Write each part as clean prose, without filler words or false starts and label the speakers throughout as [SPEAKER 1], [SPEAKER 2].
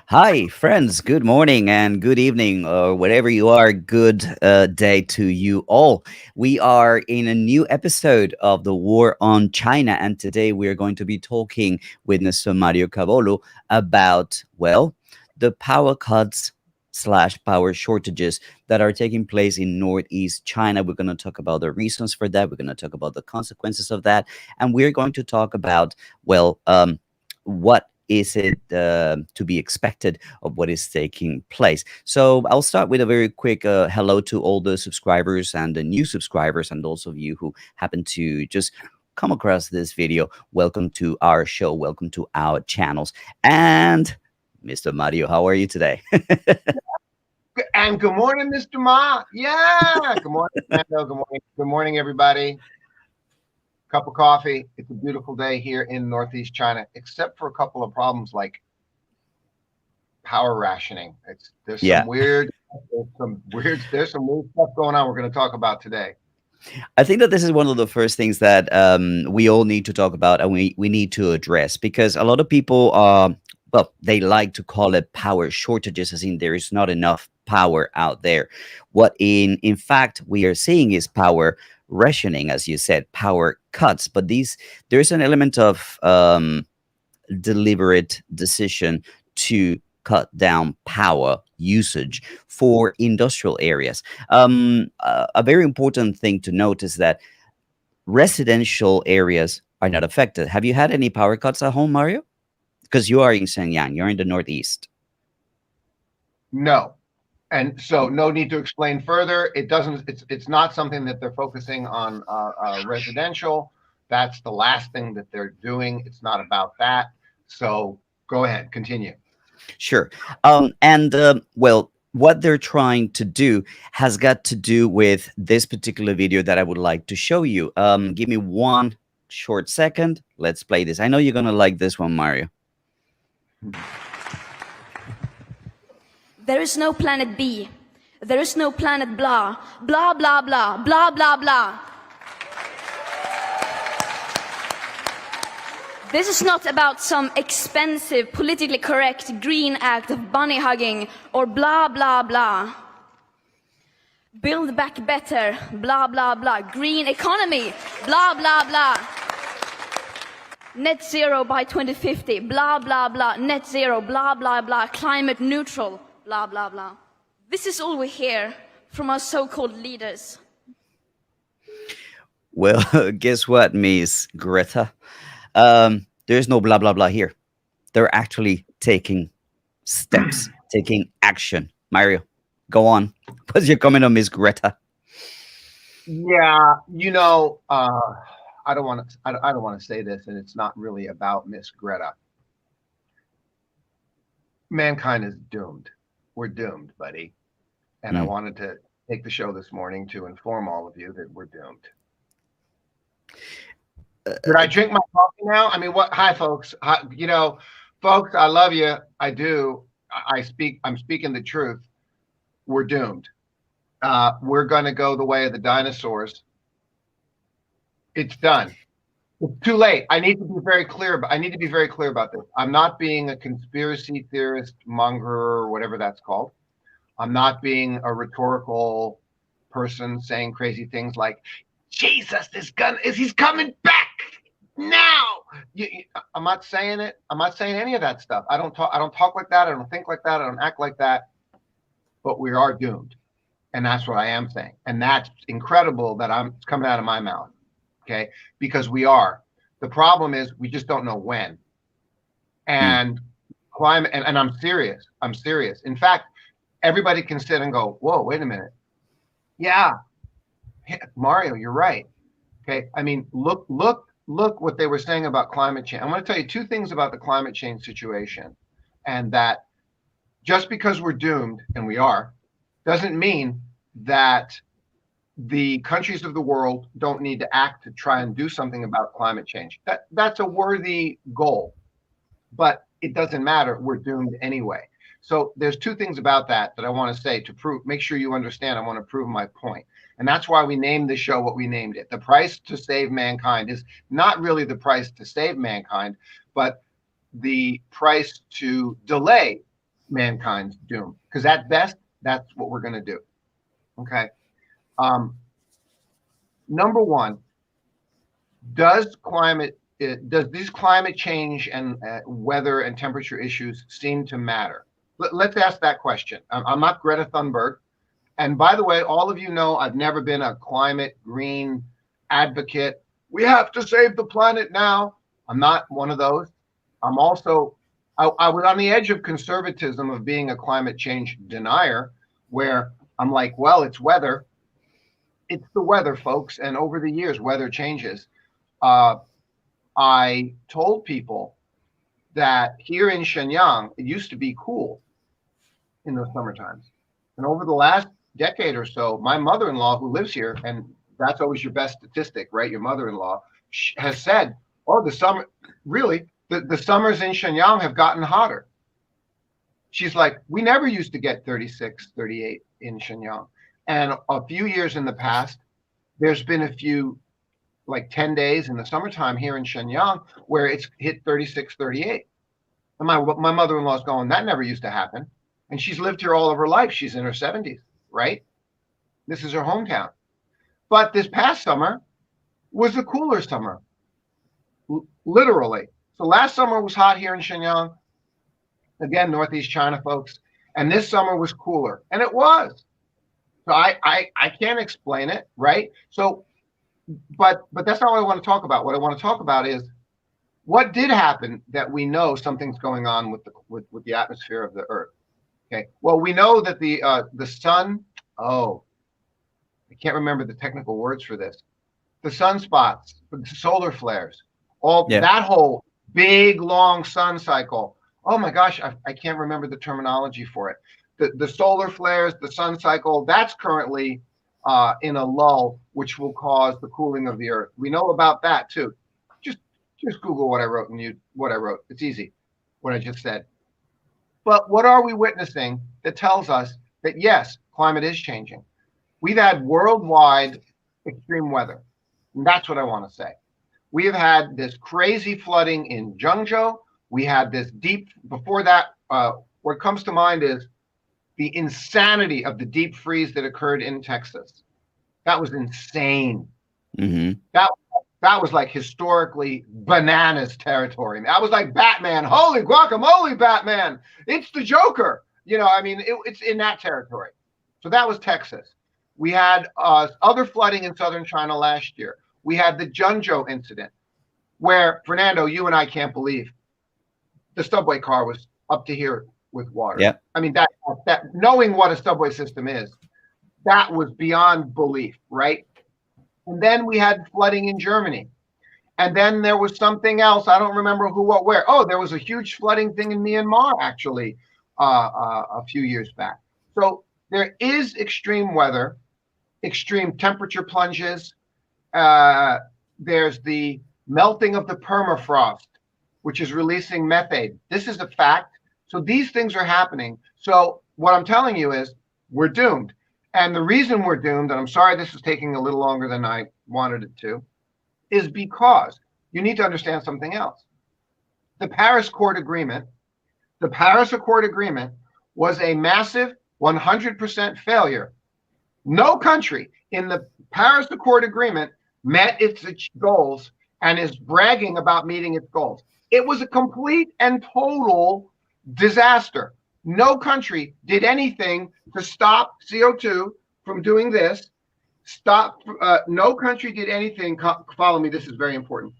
[SPEAKER 1] Hi, friends. Good morning and good evening, or whatever you are. Good day to you all. We are in a new episode of the War on China, and today we are going to be talking with Mr. Mario Cavolo about, well, the power cuts slash power shortages that are taking place in northeast China. We're going to talk about the reasons for that. We're going to talk about the consequences of that, and we're going to talk about, what is it to be expected of what is taking place. So I'll start with a very quick hello to all the subscribers and the new subscribers, and those of you who happen to just come across this video. Welcome to our show. Welcome to our channels. And Mr. Mario, how are you today?
[SPEAKER 2] And good morning, Mr. Ma. Yeah. Good morning, Fernando. Good morning. Good morning, everybody. Cup of coffee. It's a beautiful day here in Northeast China, except for a couple of problems like power rationing. There's
[SPEAKER 1] Yeah.
[SPEAKER 2] there's some weird stuff going on we're going to talk about today.
[SPEAKER 1] I think that this is one of the first things that we all need to talk about, and we need to address, because a lot of people well, they like to call it power shortages, as in there is not enough power out there. What in fact we are seeing is power rationing, as you said, power cuts. But there's an element of deliberate decision to cut down power usage for industrial areas. A very important thing to note is that residential areas are not affected. Have you had any power cuts at home, Mario? Because you are in Shenyang, you're in the Northeast.
[SPEAKER 2] No. And so no need to explain further. It's not something that they're focusing on residential. That's the last thing that they're doing. It's not about that. So go ahead, continue.
[SPEAKER 1] Sure. Well, what they're trying to do has got to do with this particular video that I would like to show you. Give me one short second. Let's play this. I know you're going to like this one, Mario.
[SPEAKER 3] There is no planet B. There is no planet blah. Blah, blah, blah. Blah, blah, blah. This is not about some expensive, politically correct green act of bunny hugging or blah, blah, blah. Build back better, blah, blah, blah. Green economy, blah, blah, blah. Net zero by 2050, blah, blah, blah. Net zero, blah, blah, blah. Climate neutral, blah, blah, blah. This is all we hear from our so-called leaders.
[SPEAKER 1] Well, guess what, Miss Greta? There's no blah blah blah here. They're actually taking steps, taking action. Mario, go on. What's your comment on Miss Greta?
[SPEAKER 2] Yeah, I don't want to say this, and it's not really about Miss Greta. Mankind is doomed. We're doomed, buddy. And I wanted to take the show this morning to inform all of you that we're doomed. Did I drink my coffee now? I mean, what? Hi, folks. Hi, folks, I love you. I do. I'm speaking the truth. We're doomed. We're going to go the way of the dinosaurs. It's done. It's too late. I need to be very clear about this. I'm not being a conspiracy theorist mongerer or whatever that's called. I'm not being a rhetorical person saying crazy things like, Jesus, he's coming back now. I'm not saying it. I'm not saying any of that stuff. I don't talk like that. I don't think like that. I don't act like that. But we are doomed. And that's what I am saying. And that's incredible that it's coming out of my mouth. Okay. Because we are. The problem is we just don't know when. And climate, and I'm serious. I'm serious. In fact, everybody can sit and go, whoa, wait a minute. Yeah. Mario, you're right. Okay. I mean, look what they were saying about climate change. I'm going to tell you two things about the climate change situation, and that just because we're doomed, and we are, doesn't mean that the countries of the world don't need to act to try and do something about climate change. That's a worthy goal, but it doesn't matter. We're doomed anyway. So there's two things about that I want to say to make sure you understand. I want to prove my point. And that's why we named the show what we named it. The price to save mankind is not really the price to save mankind, but the price to delay mankind's doom. Because at best, that's what we're going to do. Okay. Um, Number one, does these climate change and weather and temperature issues seem to matter? Let's ask that question. I'm not Greta Thunberg. And by the way, all of you know I've never been a climate green advocate. We have to save the planet now. I'm not one of those. I'm also, I was on the edge of conservatism of being a climate change denier, where I'm like, well, it's weather. It's the weather, folks. And over the years, weather changes. I told people that here in Shenyang, it used to be cool in the summer times. And over the last decade or so, my mother-in-law who lives here, and that's always your best statistic, right? Your mother-in-law has said, oh, the summers in Shenyang have gotten hotter. She's like, we never used to get 36, 38 in Shenyang. And a few years in the past, there's been a few, like 10 days in the summertime here in Shenyang where it's hit 36, 38. And my mother-in-law's going, that never used to happen. And she's lived here all of her life. She's in her 70s, right? This is her hometown. But this past summer was a cooler summer, literally. So last summer was hot here in Shenyang. Again, Northeast China, folks. And this summer was cooler. And it was. So I can't explain it, right? So, but that's not what I want to talk about. What I want to talk about is what did happen that we know something's going on with the atmosphere of the Earth. Okay. Well, we know that the sun. Oh, I can't remember the technical words for this. The sunspots, the solar flares, that whole big long sun cycle. Oh my gosh, I can't remember the terminology for it. The solar flares, the sun cycle, that's currently in a lull, which will cause the cooling of the Earth. We know about that too. Just Google what I wrote what I wrote. It's easy, what I just said. But what are we witnessing that tells us that yes, climate is changing? We've had worldwide extreme weather. And that's what I want to say. We have had this crazy flooding in Zhengzhou. We had this before that, what comes to mind is the insanity of the deep freeze that occurred in Texas. That was insane.
[SPEAKER 1] Mm-hmm.
[SPEAKER 2] That was like historically bananas territory. That was like Batman. Holy guacamole, Batman. It's the Joker. I mean, it's in that territory. So that was Texas. We had other flooding in southern China last year. We had the Zhengzhou incident where, Fernando, you and I can't believe the subway car was up to here with water.
[SPEAKER 1] Yeah.
[SPEAKER 2] I mean, that knowing what a subway system is, that was beyond belief, right? And then we had flooding in Germany. And then there was something else. I don't remember who, what, where. Oh, there was a huge flooding thing in Myanmar, actually, a few years back. So there is extreme weather, extreme temperature plunges. There's the melting of the permafrost, which is releasing methane. This is a fact. So these things are happening. So what I'm telling you is we're doomed. And the reason we're doomed, and I'm sorry this is taking a little longer than I wanted it to, is because you need to understand something else. The Paris Accord Agreement was a massive 100% failure. No country in the Paris Accord Agreement met its goals and is bragging about meeting its goals. It was a complete and total disaster. No country did anything to stop CO2 from doing this. No country did anything. Follow me. This is very important.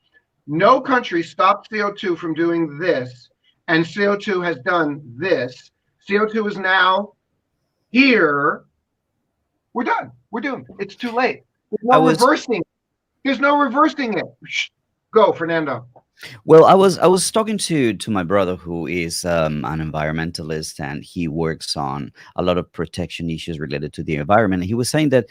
[SPEAKER 2] No country stopped CO2 from doing this, and CO2 has done this. CO2 is now here. We're done. We're doomed. It's too late. There's no reversing it. Go, Fernando.
[SPEAKER 1] Well, I was talking to my brother who is an environmentalist, and he works on a lot of protection issues related to the environment. And he was saying that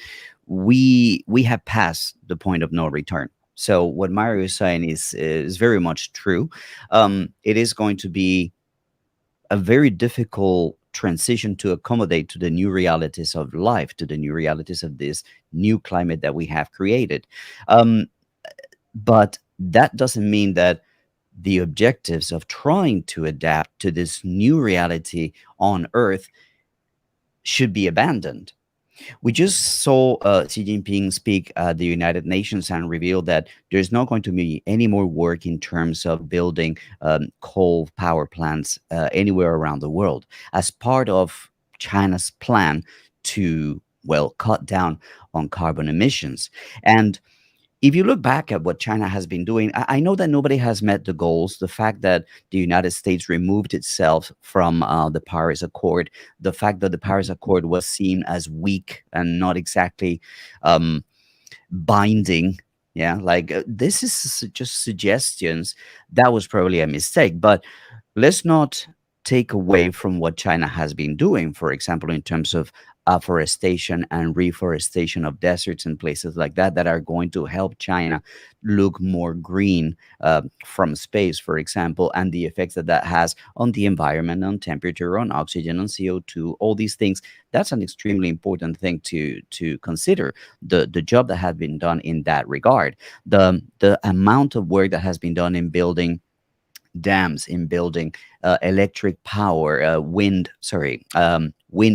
[SPEAKER 1] we have passed the point of no return. So what Mario is saying is very much true. It is going to be a very difficult transition to accommodate to the new realities of life, to the new realities of this new climate that we have created. But that doesn't mean that the objectives of trying to adapt to this new reality on Earth should be abandoned. We just saw Xi Jinping speak at the United Nations and reveal that there's not going to be any more work in terms of building coal power plants anywhere around the world as part of China's plan to, well, cut down on carbon emissions. And if you look back at what China has been doing, I know that nobody has met the goals. The fact that the United States removed itself from the Paris Accord, the fact that the Paris Accord was seen as weak and not exactly um, binding. Yeah, like this is just suggestions. That was probably a mistake. But let's not take away from what China has been doing, for example, in terms of afforestation and reforestation of deserts and places like that, that are going to help China look more green from space, for example, and the effects that that has on the environment, on temperature, on oxygen, on CO2, all these things. That's an extremely important thing to consider. The job that has been done in that regard, the amount of work that has been done in building dams, in building electric power, wind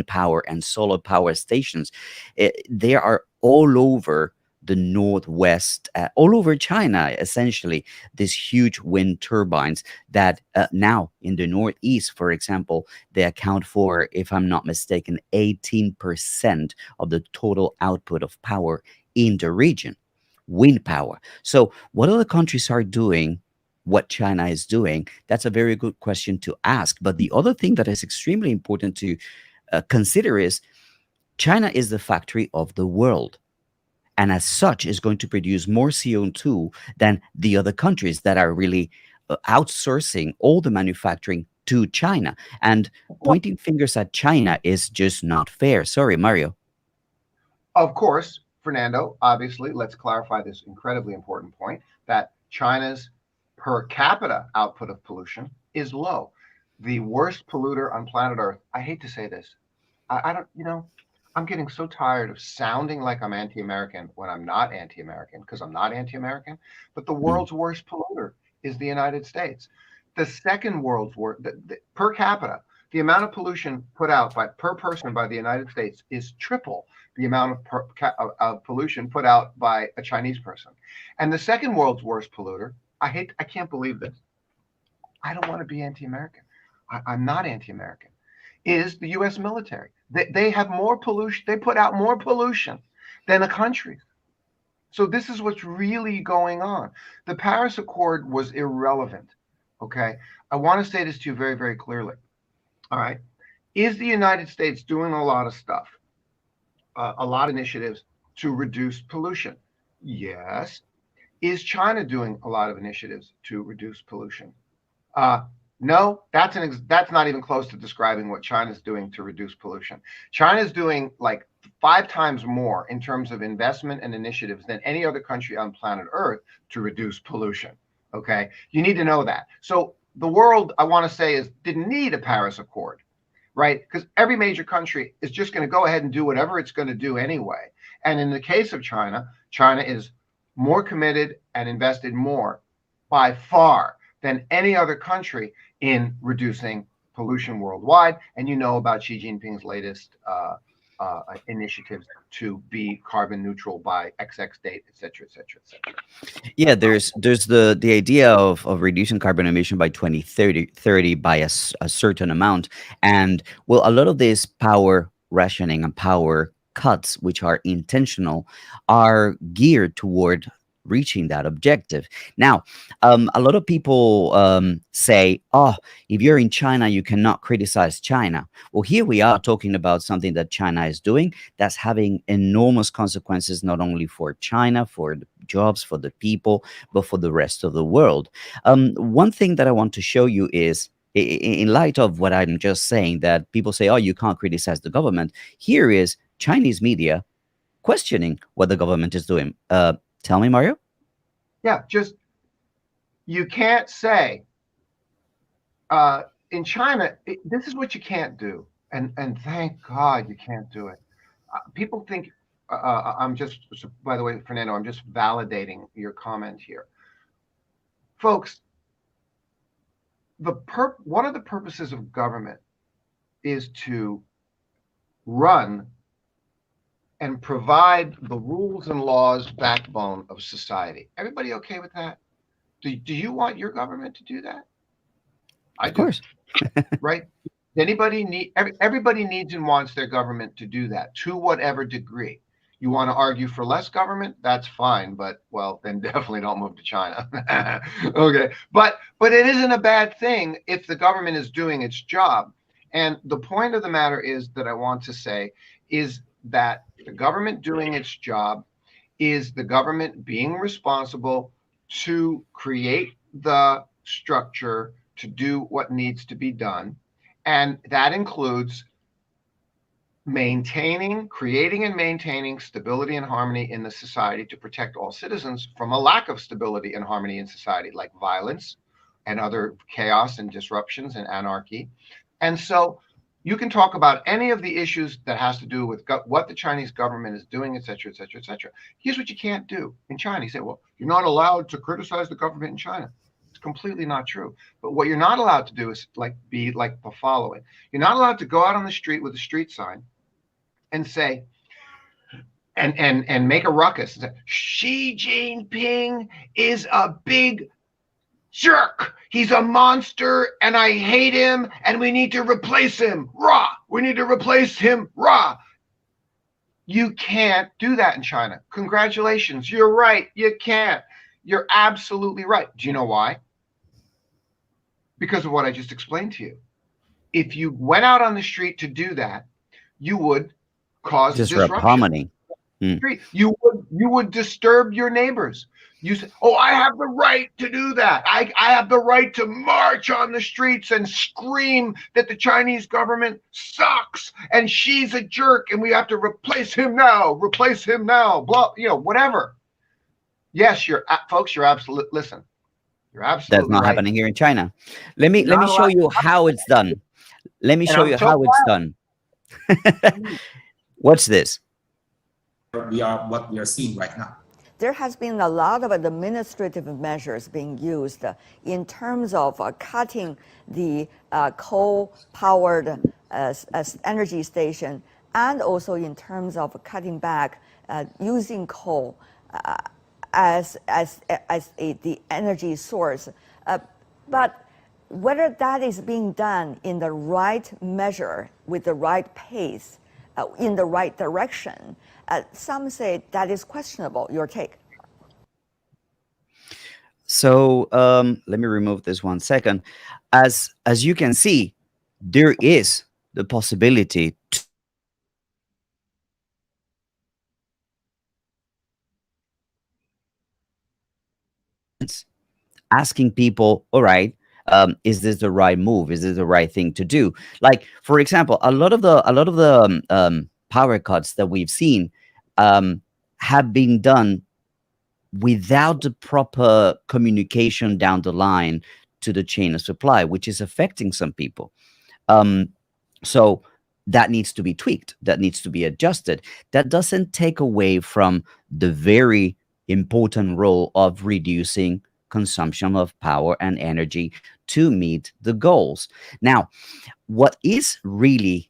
[SPEAKER 1] power and solar power stations. They are all over the northwest, all over China, essentially, these huge wind turbines that now in the northeast, for example, they account for, if I'm not mistaken, 18% of the total output of power in the region. Wind power. So, what other countries are doing what China is doing? That's a very good question to ask. But the other thing that is extremely important to consider is China is the factory of the world. And as such, is going to produce more CO2 than the other countries that are really outsourcing all the manufacturing to China. And pointing fingers at China is just not fair. Sorry, Mario.
[SPEAKER 2] Of course, Fernando, obviously, let's clarify this incredibly important point that China's per capita output of pollution is low. The worst polluter on planet Earth, I hate to say this. I don't, I'm getting so tired of sounding like I'm anti American when I'm not anti American, because I'm not anti American. But the
[SPEAKER 1] Mm,
[SPEAKER 2] world's worst polluter is the United States. The second world's worst, per capita, the amount of pollution put out by per person by the United States is triple the amount of pollution put out by a Chinese person. And the second world's worst polluter, I can't believe this. I don't want to be anti-American. I'm not anti-American. Is the U.S. military? They have more pollution. They put out more pollution than a country. So this is what's really going on. The Paris Accord was irrelevant. Okay, I want to say this to you very, very clearly. All right, is the United States doing a lot of stuff, a lot of initiatives to reduce pollution? Yes. Is China doing a lot of initiatives to reduce pollution? Uh, no, that's not even close to describing what China's doing to reduce pollution. China's doing like 5 times more in terms of investment and initiatives than any other country on planet Earth to reduce pollution. Okay, you need to know that. So the world, I want to say, didn't need a Paris Accord, right? Because every major country is just going to go ahead and do whatever it's going to do anyway. And in the case of China, China is more committed and invested more by far than any other country in reducing pollution worldwide. And you know about Xi Jinping's latest initiatives to be carbon neutral by XX date, et cetera, et cetera, et cetera.
[SPEAKER 1] yeah, there's the idea of reducing carbon emission by 2030 by a certain amount. And well, a lot of this power rationing and power cuts, which are intentional, are geared toward reaching that objective. Now, a lot of people say, oh, if you're in China, you cannot criticize China. Well, here we are talking about something that China is doing that's having enormous consequences, not only for China, for the jobs, for the people, but for the rest of the world. One thing that I want to show you is, in light of what I'm just saying, that people say, oh, you can't criticize the government. Here is Chinese media questioning what the government is doing. Tell me, Mario.
[SPEAKER 2] Yeah, just you can't say in China, this is what you can't do, and thank God you can't do it. People think I'm just, by the way, Fernando, I'm just validating your comment here, folks. one of the purposes of government is to run and provide the rules and laws backbone of society. Everybody okay with that? Do you want your government to do that? I
[SPEAKER 1] Of
[SPEAKER 2] do,
[SPEAKER 1] course.
[SPEAKER 2] right? Everybody needs and wants their government to do that to whatever degree. You want to argue for less government? That's fine, but well, then definitely don't move to China. Okay, but it isn't a bad thing if the government is doing its job. And the point of the matter is that I want to say is that the government doing its job is the government being responsible to create the structure to do what needs to be done. And that includes creating and maintaining stability and harmony in the society to protect all citizens from a lack of stability and harmony in society, like violence and other chaos and disruptions and anarchy. And so you can talk about any of the issues that has to do with what the Chinese government is doing, et cetera, et cetera, et cetera. Here's what you can't do in China. You say, well, you're not allowed to criticize the government in China. It's completely not true. But what you're not allowed to do is be like the following. You're not allowed to go out on the street with a street sign and say, and make a ruckus and say, Xi Jinping is a big jerk. He's a monster and I hate him and we need to replace him. Rah! We need to replace him. Rah! You can't do that in China. Congratulations. You're right. You can't. You're absolutely right. Do you know why? Because of what I just explained to you. If you went out on the street to do that, you would cause
[SPEAKER 1] Disrupt
[SPEAKER 2] disruption.
[SPEAKER 1] harmony.
[SPEAKER 2] You would disturb your neighbors. You say, oh, I have the right to do that. I have the right to march on the streets and scream that the Chinese government sucks and she's a jerk and we have to replace him now, blah, whatever. Yes, folks, you're absolutely, listen, you're absolutely
[SPEAKER 1] That's not
[SPEAKER 2] right.
[SPEAKER 1] happening here in China. Let me
[SPEAKER 2] Not
[SPEAKER 1] show
[SPEAKER 2] allowed-
[SPEAKER 1] you how it's done. Let me
[SPEAKER 2] And
[SPEAKER 1] show
[SPEAKER 2] I'm
[SPEAKER 1] you
[SPEAKER 2] so
[SPEAKER 1] how it's done. Watch this.
[SPEAKER 4] What we are seeing right now.
[SPEAKER 5] There has been a lot of administrative measures being used in terms of cutting the coal-powered energy station, and also in terms of cutting back using coal as the energy source. But whether that is being done in the right measure, with the right pace, in the right direction, some say that is questionable. Your take?
[SPEAKER 1] So let me remove this 1 second. As you can see, there is the possibility to asking people, all right, is this the right move? Is this the right thing to do? Like, for example, a lot of the power cuts that we've seen have been done without the proper communication down the line to the chain of supply, which is affecting some people. So that needs to be tweaked. That needs to be adjusted. That doesn't take away from the very important role of reducing consumption of power and energy to meet the goals. Now, what is really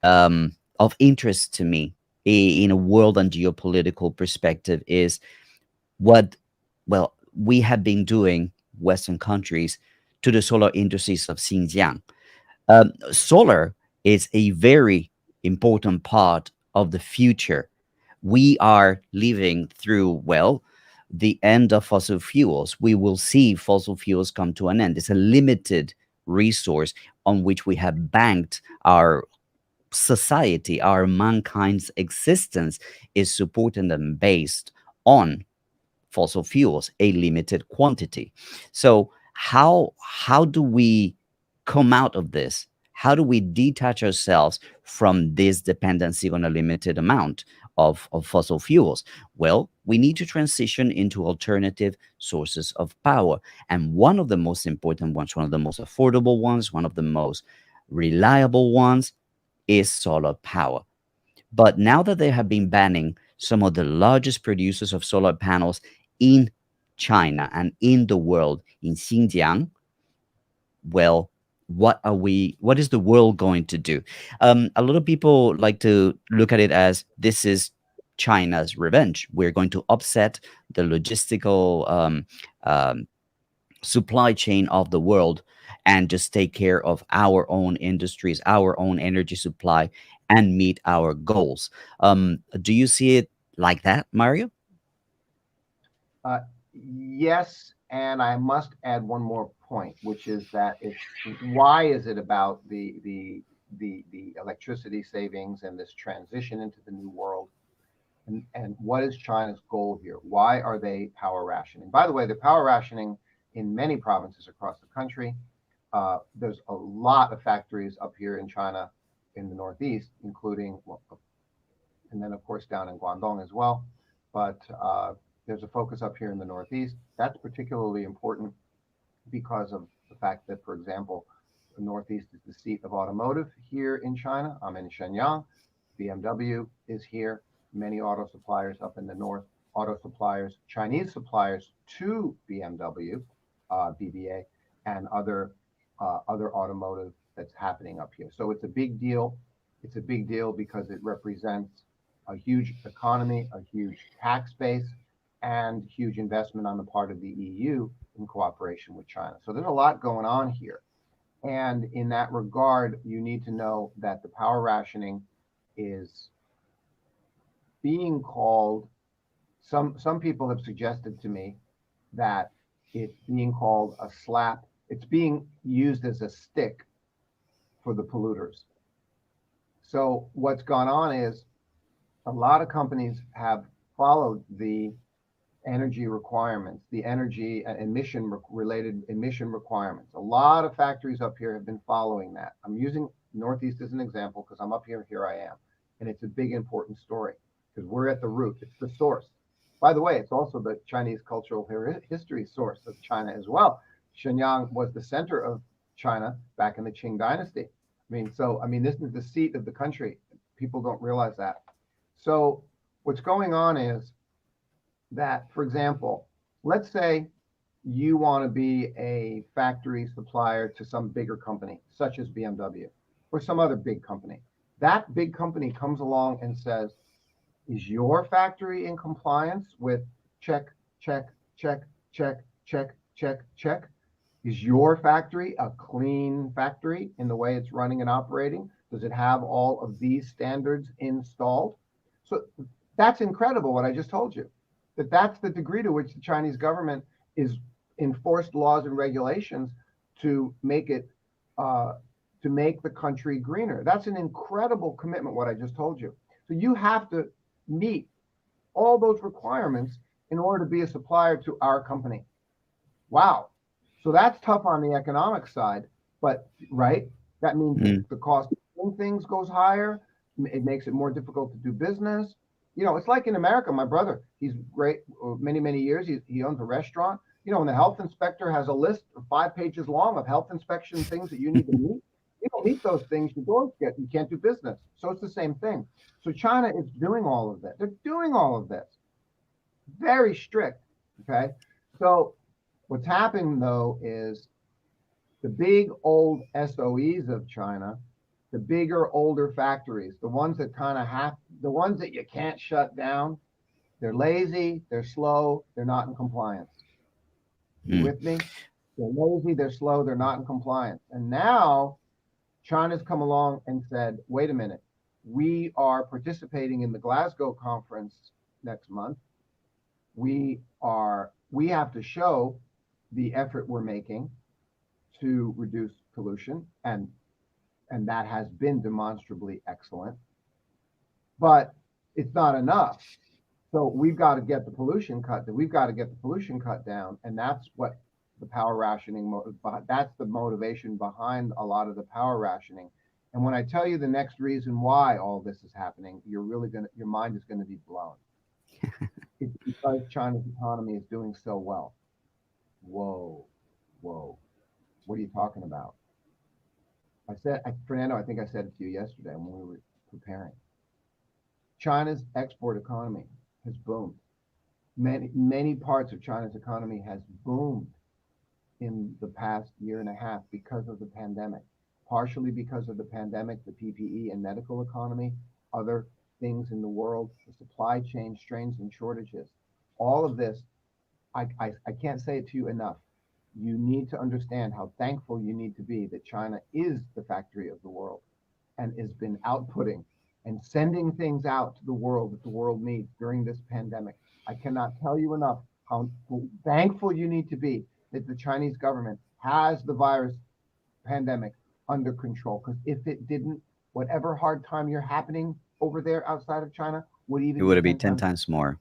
[SPEAKER 1] of interest to me in a world and geopolitical perspective is what, well, we have been doing, Western countries, to the solar industries of Xinjiang. Solar is a very important part of the future. We are living through, well, the end of fossil fuels. We will see fossil fuels come to an end. It's a limited resource on which we have banked our society, our mankind's existence is supported and based on fossil fuels, a limited quantity. So how do we come out of this? How do we detach ourselves from this dependency on a limited amount of fossil fuels? Well, we need to transition into alternative sources of power. And one of the most important ones, one of the most affordable ones, one of the most reliable ones is solar power. But now that they have been banning some of the largest producers of solar panels in China and in the world, in Xinjiang, well, what is the world going to do? A lot of people like to look at it as this is China's revenge. We're going to upset the logistical um, supply chain of the world and just take care of our own industries, our own energy supply, and meet our goals. Do you see it like that, Mario?
[SPEAKER 2] Uh, yes, and I must add one more point, which is that it's why is it about the electricity savings and this transition into the new world, and what is China's goal here? Why are they power rationing? By the way, they're power rationing in many provinces across the country. There's a lot of factories up here in China in the Northeast, including, well, and then of course down in Guangdong as well. But there's a focus up here in the Northeast. That's particularly important because of the fact that, for example, the Northeast is the seat of automotive here in China. I'm in Shenyang. BMW is here. Many auto suppliers up in the north, auto suppliers, Chinese suppliers to BMW, BBA, and other automotive that's happening up here. So it's a big deal. It's a big deal because it represents a huge economy, a huge tax base, and huge investment on the part of the EU in cooperation with China. So there's a lot going on here. And in that regard, you need to know that the power rationing is being called, some people have suggested to me that it's being called a slap. It's being used as a stick for the polluters. So what's gone on is a lot of companies have followed the energy requirements, the energy related emission requirements. A lot of factories up here have been following that. I'm using Northeast as an example because I'm up here, here I am. And it's a big, important story because we're at the root. It's the source. By the way, it's also the Chinese cultural history source of China as well. Shenyang was the center of China back in the Qing dynasty. This is the seat of the country. People don't realize that. So what's going on is that, for example, let's say you want to be a factory supplier to some bigger company, such as BMW or some other big company. That big company comes along and says, is your factory in compliance with check, check, check, check, check, check, check? Is your factory a clean factory in the way it's running and operating? Does it have all of these standards installed? So that's incredible what I just told you. That's the degree to which the Chinese government is enforced laws and regulations to make it to make the country greener. That's an incredible commitment, what I just told you. So you have to meet all those requirements in order to be a supplier to our company. Wow. So that's tough on the economic side, but right, that means the cost of doing things goes higher. It makes it more difficult to do business. It's like in America, my brother, he's great, many, many years. He owns a restaurant. When the health inspector has a list of 5 pages long of health inspection things that you need to meet, you don't meet those things, you can't do business. So it's the same thing. So China is doing all of that. They're doing all of this. Very strict. Okay. So what's happening though is the big old SOEs of China, the bigger, older factories, the ones that the ones that you can't shut down, they're lazy, they're slow, they're not in compliance. You with me? They're lazy, they're slow, they're not in compliance. And now China's come along and said, wait a minute, we are participating in the Glasgow conference next month. We have to show the effort we're making to reduce pollution, and that has been demonstrably excellent, but it's not enough. So we've got to get the pollution cut. We've got to get the pollution cut down, and that's what the power rationing. That's the motivation behind a lot of the power rationing. And when I tell you the next reason why all this is happening, your mind is going to be blown. It's because China's economy is doing so well. Whoa. What are you talking about? Fernando, I think I said it to you yesterday when we were preparing. China's export economy has boomed. Many parts of China's economy has boomed. in the past year and a half because of the pandemic, partially because of the pandemic, the PPE and medical economy, other things in the world, the supply chain strains and shortages. All of this, I can't say it to you enough. You need to understand how thankful you need to be that China is the factory of the world and has been outputting and sending things out to the world that the world needs during this pandemic. I cannot tell you enough how thankful you need to be that the Chinese government has the virus pandemic under control. Because if it didn't, whatever hard time you're happening over there outside of China would
[SPEAKER 1] It
[SPEAKER 2] even be
[SPEAKER 1] would be
[SPEAKER 2] 10
[SPEAKER 1] 10
[SPEAKER 2] times.
[SPEAKER 1] times more.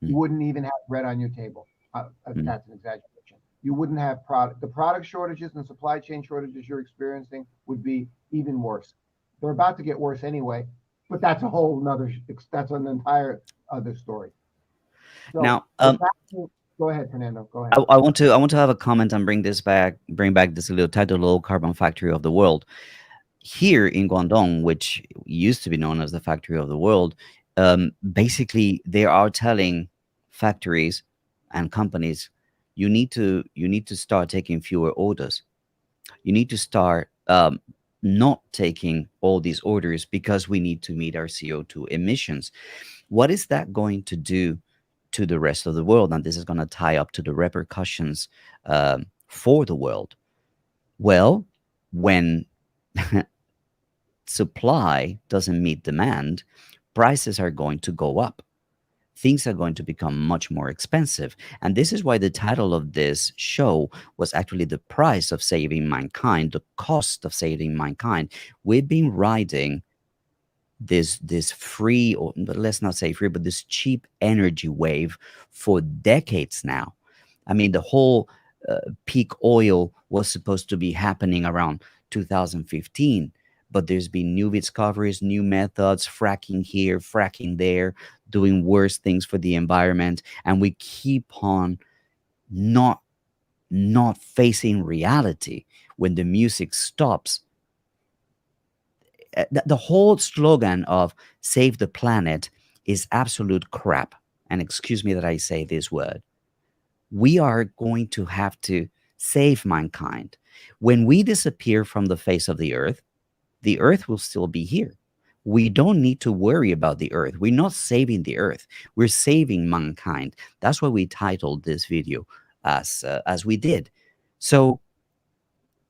[SPEAKER 2] You
[SPEAKER 1] Mm,
[SPEAKER 2] wouldn't even have bread on your table.
[SPEAKER 1] mm.
[SPEAKER 2] That's an exaggeration. You wouldn't have product. The product shortages and supply chain shortages you're experiencing would be even worse. They're about to get worse anyway, but that's a whole nother. That's an entire other story. So
[SPEAKER 1] Now,
[SPEAKER 2] the fact. Go ahead, Fernando. Go ahead.
[SPEAKER 1] I want to have a comment and bring back this little title, low carbon factory of the world. Here in Guangdong, which used to be known as the factory of the world, basically they are telling factories and companies, you need to start taking fewer orders. You need to start not taking all these orders because we need to meet our CO2 emissions. What is that going to do to the rest of the world? And this is going to tie up to the repercussions for the world. Well, when supply doesn't meet demand, prices are going to go up. Things are going to become much more expensive. And this is why the title of this show was actually The Price of Saving Mankind, the cost of saving mankind. We've been riding this free, or let's not say free, but this cheap energy wave for decades now. I mean, the whole peak oil was supposed to be happening around 2015, but there's been new discoveries, new methods, fracking here, fracking there, doing worse things for the environment, and we keep on not facing reality. When the music stops, the whole slogan of save the planet is absolute crap. And excuse me that I say this word. We are going to have to save mankind. When we disappear from the face of the earth will still be here. We don't need to worry about the earth. We're not saving the earth. We're saving mankind. That's why we titled this video as we did. So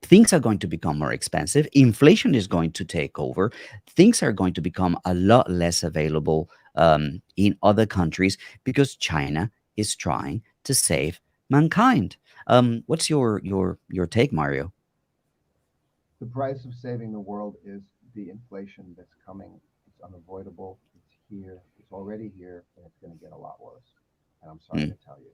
[SPEAKER 1] things are going to become more expensive. Inflation is going to take over. Things are going to become a lot less available in other countries because China is trying to save mankind. What's your take, Mario?
[SPEAKER 2] The price of saving the world is the inflation that's coming. It's unavoidable. It's here. It's already here, and it's going to get a lot worse. And I'm sorry
[SPEAKER 1] Mm,
[SPEAKER 2] to tell you,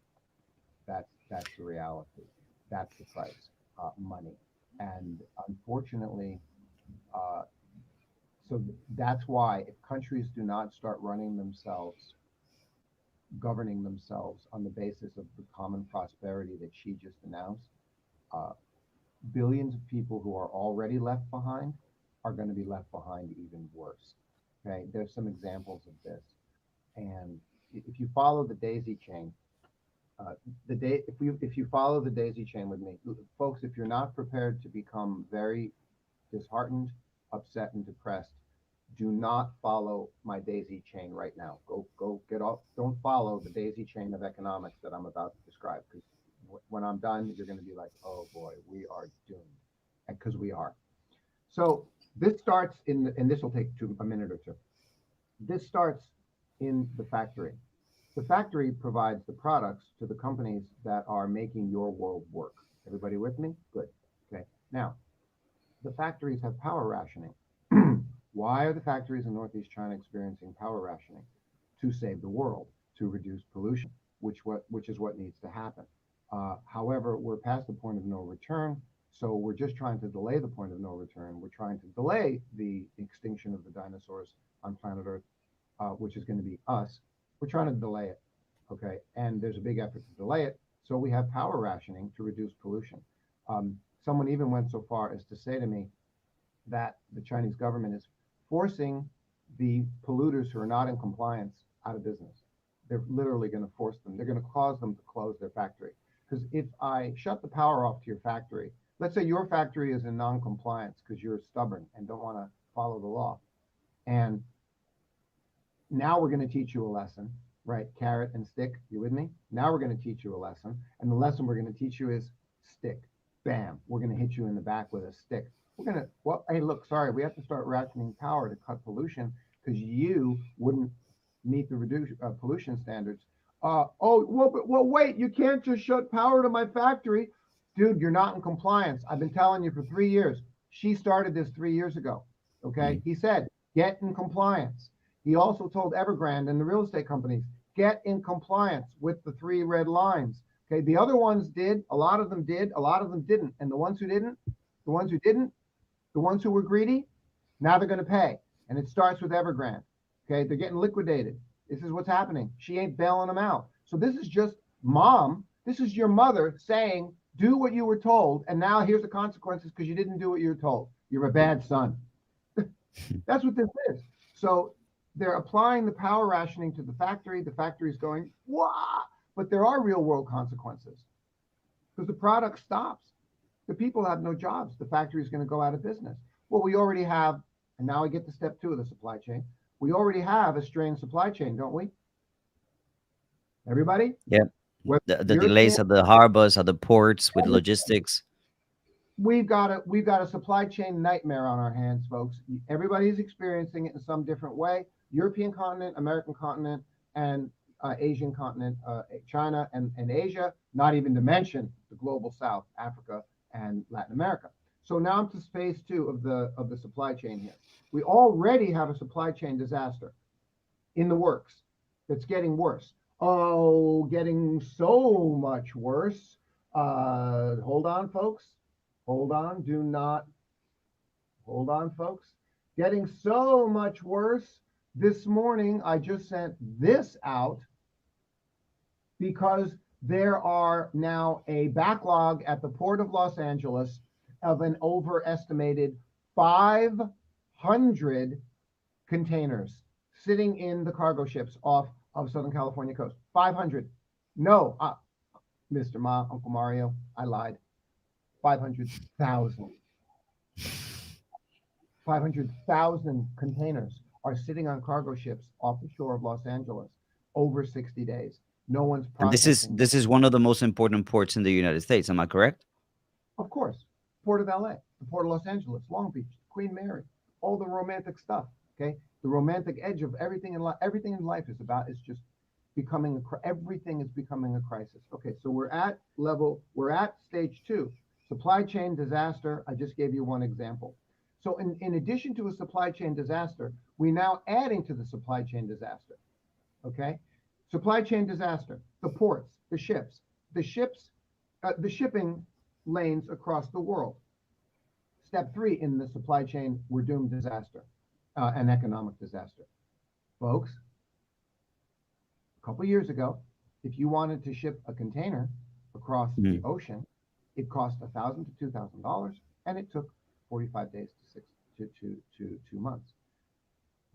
[SPEAKER 2] that's the reality. That's the price, money. And unfortunately, uh, that's why if countries do not start running themselves, governing themselves on the basis of the common prosperity that she just announced, uh, billions of people who are already left behind are going to be left behind even worse. Okay, there's some examples of this, and if you follow the daisy chain, if you follow the daisy chain with me, folks, if you're not prepared to become very disheartened, upset, and depressed, do not follow my daisy chain right now. Go get off. Don't follow the daisy chain of economics that I'm about to describe, because when I'm done, you're going to be like, oh boy, we are doomed, because we are. So this starts and this will take a minute or two. This starts in the factory. The factory provides the products to the companies that are making your world work. Everybody with me? Good. Okay. Now, the factories have power rationing. Why are the factories in Northeast China experiencing power rationing? To save the world, to reduce pollution, which is what needs to happen. However, we're past the point of no return, so we're just trying to delay the point of no return. We're trying to delay the extinction of the dinosaurs on planet Earth, which is going to be us. We're trying to delay it, okay? And there's a big effort to delay it, so we have power rationing to reduce pollution. Someone even went so far as to say to me that the Chinese government is forcing the polluters who are not in compliance out of business. They're literally going to force them. They're going to cause them to close their factory Because if I shut the power off to your factory, let's say your factory is in non-compliance because you're stubborn and don't want to follow the law, and now we're going to teach you a lesson, right? Carrot and stick. You with me? Now we're going to teach you a lesson. And the lesson we're going to teach you is stick. Bam. We're going to hit you in the back with a stick. We're going to, well, hey, look, sorry, we have to start rationing power to cut pollution because you wouldn't meet the pollution standards. Well, wait, you can't just shut power to my factory. Dude, you're not in compliance. I've been telling you for 3 years. She started this 3 years ago. Okay. He said, get in compliance. He also told Evergrande and the real estate companies, get in compliance with the 3 red lines. Okay, the other ones did, a lot of them did, a lot of them didn't. And the ones who didn't, the ones who were greedy, now they're going to pay. And it starts with Evergrande. Okay, they're getting liquidated. This is what's happening. She ain't bailing them out. So this is just mom. This is your mother saying, do what you were told. And now here's the consequences because you didn't do what you were told. You're a bad son. That's what this is. So they're applying the power rationing to the factory. The factory is going, wah! But there are real world consequences because the product stops. The people have no jobs. The factory is going to go out of business. Well, we already have, and now I get to step 2 of the supply chain. We already have a strained supply chain, don't we? Everybody?
[SPEAKER 1] Yeah. The delays at the harbors, at the ports with logistics.
[SPEAKER 2] We've got a supply chain nightmare on our hands, folks. Everybody's experiencing it in some different way. European continent, American continent, and Asian continent, China and Asia, not even to mention the global South, Africa and Latin America. So now I'm to phase 2 of the supply chain here. We already have a supply chain disaster in the works that's getting worse. Oh, getting so much worse. Hold on, folks. Hold on. Hold on, folks. Getting so much worse. This morning, I just sent this out because there are now a backlog at the Port of Los Angeles of an overestimated 500 containers sitting in the cargo ships off of Southern California coast. 500. No, Mr. Uncle Mario, I lied. 500,000. 500,000 containers are sitting on cargo ships off the shore of Los Angeles over 60 days. No one's processing.
[SPEAKER 1] And this is one of the most important ports in the United States. Am I correct?
[SPEAKER 2] Of course. Port of LA, the Port of Los Angeles, Long Beach, Queen Mary, all the romantic stuff. Okay. The romantic edge of everything in life. Everything in life is just becoming everything is becoming a crisis. Okay. So we're at stage 2, supply chain disaster. I just gave you one example. So in addition to a supply chain disaster, we're now adding to the supply chain disaster. Okay. Supply chain disaster, the ports, the shipping lanes across the world. Step 3 in the supply chain, we're doomed disaster, an economic disaster. Folks, a couple years ago, if you wanted to ship a container across the ocean, it cost $1,000 to $2,000, and it took 45 days to 2 months.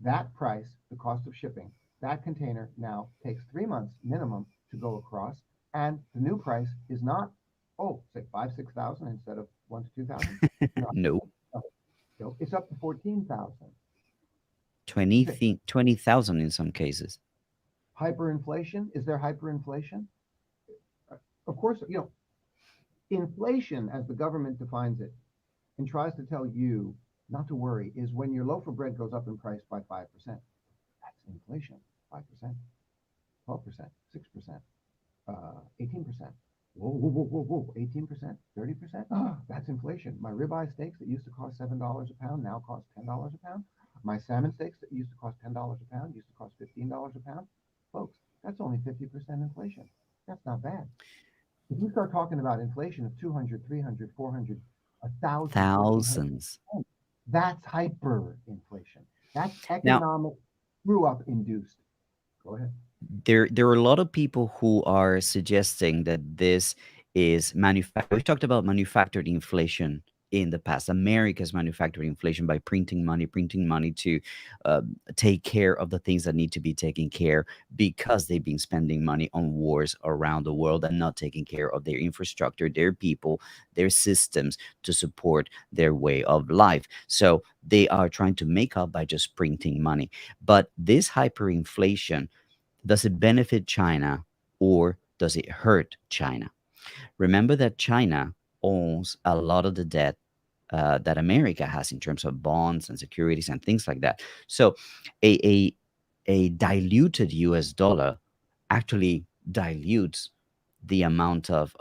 [SPEAKER 2] That price, the cost of shipping, that container now takes 3 months minimum to go across, and the new price is not, say 5,000-6,000 instead of 1,000 to 2,000.
[SPEAKER 1] No.
[SPEAKER 2] It's up to 14,000.
[SPEAKER 1] 20,000 in some cases.
[SPEAKER 2] Hyperinflation? Is there hyperinflation? Of course, inflation, as the government defines it and tries to tell you not to worry, is when your loaf of bread goes up in price by 5%. That's inflation. 5%, 12%, 6%, 18%. Whoa, 18%, 30%. That's inflation. My ribeye steaks that used to cost $7 a pound now cost $10 a pound. My salmon steaks that used to cost $10 a pound used to cost $15 a pound. Folks, that's only 50% inflation. That's not bad. If you start talking about inflation of 200, 300, 400, 1,000,
[SPEAKER 1] thousands,
[SPEAKER 2] that's hyperinflation. That's economic screw-up induced. Go ahead.
[SPEAKER 1] There are a lot of people who are suggesting that this is we talked about manufactured inflation in the past. America's manufacturing inflation by printing money to uh, take care of the things that need to be taken care, because they've been spending money on wars around the world and not taking care of their infrastructure, their people, their systems to support their way of life. So they are trying to make up by just printing money. But this hyperinflation, does it benefit China or does it hurt China? Remember that China owns a lot of the debt that America has in terms of bonds and securities and things like that. So a, a, a diluted US dollar actually dilutes the amount of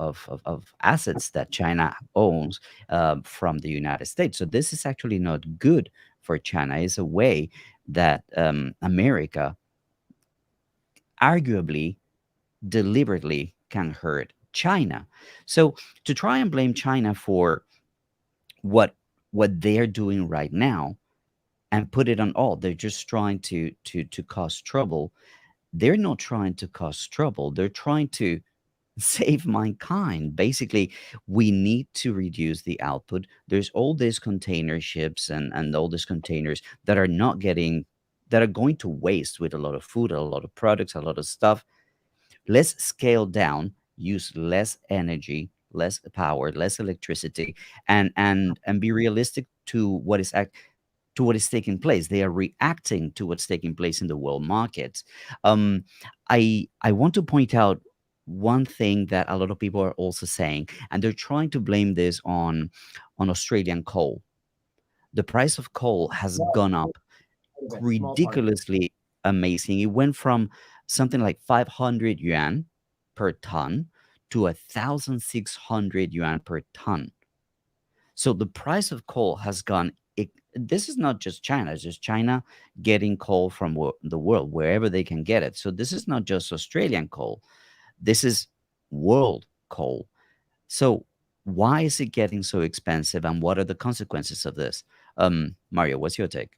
[SPEAKER 1] assets that China owns from the United States. So this is actually not good for China. It's a way that America arguably deliberately can hurt China. So to try and blame China for what what they're doing right now and put it on all, they're just trying to cause trouble. They're not trying to cause trouble. They're trying to save mankind. Basically, we need to reduce the output. There's all these container ships and all these containers that are not getting that are going to waste with a lot of food, a lot of products, a lot of stuff. Let's scale down, use less energy, less power, less electricity, and be realistic to to what is taking place. They are reacting to what's taking place in the world markets. Um, I want to point out one thing that a lot of people are also saying, and they're trying to blame this on Australian coal. The price of coal has
[SPEAKER 2] Small
[SPEAKER 1] gone
[SPEAKER 2] part
[SPEAKER 1] up
[SPEAKER 2] of it. Small part of it.
[SPEAKER 1] ridiculously amazing. It went from something like 500 yuan per ton to 1,600 yuan per ton. So the price of coal has gone. This is not just China; it's just China getting coal from the world wherever they can get it. So this is not just Australian coal. This is world coal. So why is it getting so expensive, and what are the consequences of this? Mario, what's your take?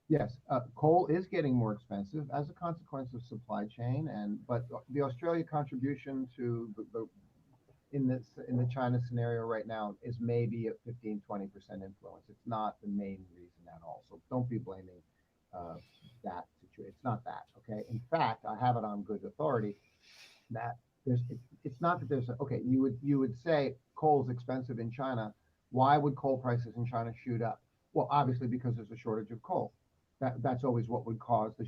[SPEAKER 2] Yes, coal is getting more expensive as a consequence of supply chain, and but the Australia contribution to in the China scenario right now is maybe a 15-20% influence. It's not the main reason at all. So don't be blaming uh, that situation. It's not that. Okay. In fact, I have it on good authority that it's not that there's okay. You would say coal is expensive in China. Why would coal prices in China shoot up? Well, obviously because there's a shortage of coal. That's always what would cause the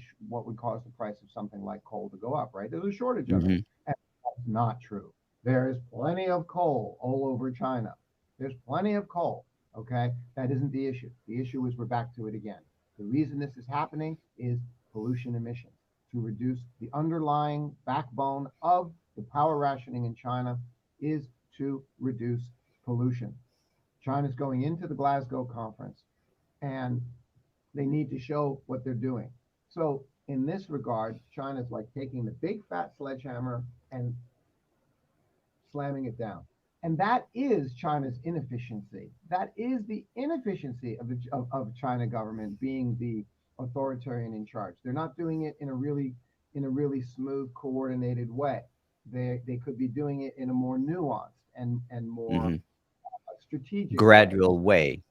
[SPEAKER 2] price of something like coal to go up, right? There's a shortage of it.
[SPEAKER 1] Hmm.
[SPEAKER 2] And that's not true. There is plenty of coal all over China. There's plenty of coal. Okay, that isn't the issue. The issue is we're back to it again. The reason this is happening is pollution emissions to reduce the underlying backbone of the power rationing in China is to reduce pollution. China's going into the Glasgow conference and they need to show what they're doing. So in this regard, China's like taking the big fat sledgehammer and slamming it down. And that is China's inefficiency. That is the inefficiency of China government being the authoritarian in charge. They're not doing it in a really smooth, coordinated way. They could be doing it in a more nuanced and more
[SPEAKER 1] Hmm.
[SPEAKER 2] strategic way.
[SPEAKER 1] Gradual way.